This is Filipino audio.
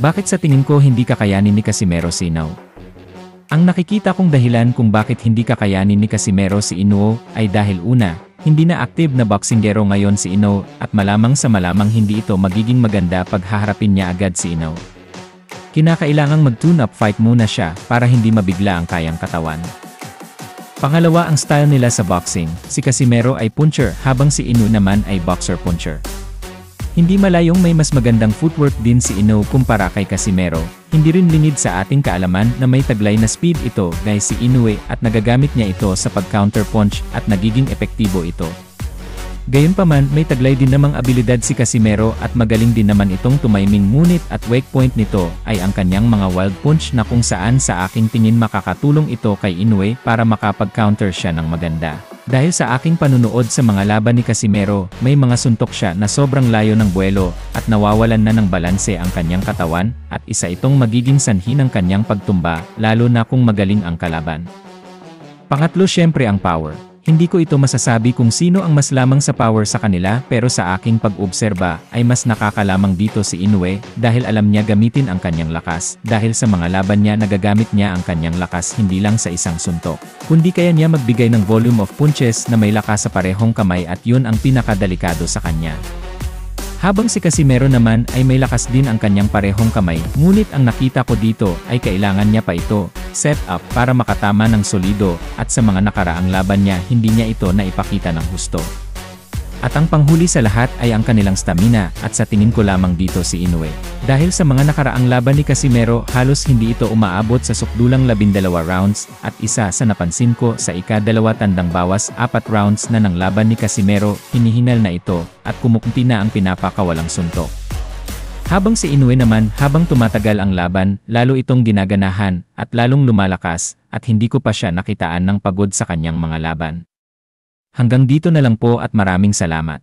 Bakit sa tingin ko hindi kakayanin ni Casimero si Inoue? Ang nakikita kong dahilan kung bakit hindi kakayanin ni Casimero si Inoue ay dahil una, hindi na active na boxinggero ngayon si Inoue at malamang sa malamang hindi ito magiging maganda pag haharapin niya agad si Inoue. Kinakailangang mag-tune up fight muna siya para hindi mabigla ang kayang katawan. Pangalawa, ang style nila sa boxing, si Casimero ay puncher habang si Inoue naman ay boxer-puncher. Hindi malayong may mas magandang footwork din si Inoue kumpara kay Casimero, hindi rin lingid sa ating kaalaman na may taglay na speed ito dahil si Inoue at nagagamit niya ito sa pag-counter punch at nagiging epektibo ito. Gayunpaman, may taglay din namang abilidad si Casimero at magaling din naman itong tumaiming, ngunit at weak point nito ay ang kanyang mga wild punch na kung saan sa aking tingin makakatulong ito kay Inoue para makapag-counter siya ng maganda. Dahil sa aking panunood sa mga laban ni Casimero, may mga suntok siya na sobrang layo ng buwelo at nawawalan na ng balanse ang kanyang katawan at isa itong magiging sanhi ng kanyang pagtumba lalo na kung magaling ang kalaban. Pangatlo, syempre ang power. Hindi ko ito masasabi kung sino ang mas lamang sa power sa kanila pero sa aking pag-obserba ay mas nakakalamang dito si Inoue dahil alam niya gamitin ang kanyang lakas. Dahil sa mga laban niya nagagamit niya ang kanyang lakas hindi lang sa isang suntok, kundi kaya niya magbigay ng volume of punches na may lakas sa parehong kamay at yun ang pinakadelikado sa kanya. Habang si Casimero naman ay may lakas din ang kanyang parehong kamay, ngunit ang nakita ko dito ay kailangan niya pa ito set up para makatama ng solido at sa mga nakaraang laban niya hindi niya ito naipakita ng husto. At ang panghuli sa lahat ay ang kanilang stamina at sa tingin ko lamang dito si Inoue. Dahil sa mga nakaraang laban ni Casimero halos hindi ito umaabot sa sukdulang 12 rounds at isa sa napansin ko sa ika-2 tandang bawas 4 rounds na ng laban ni Casimero hinihinal na ito at kumukunti na ang pinapakawalang suntok. Habang si Inoue naman habang tumatagal ang laban lalo itong ginaganahan at lalong lumalakas at hindi ko pa siya nakitaan ng pagod sa kanyang mga laban. Hanggang dito na lang po at maraming salamat.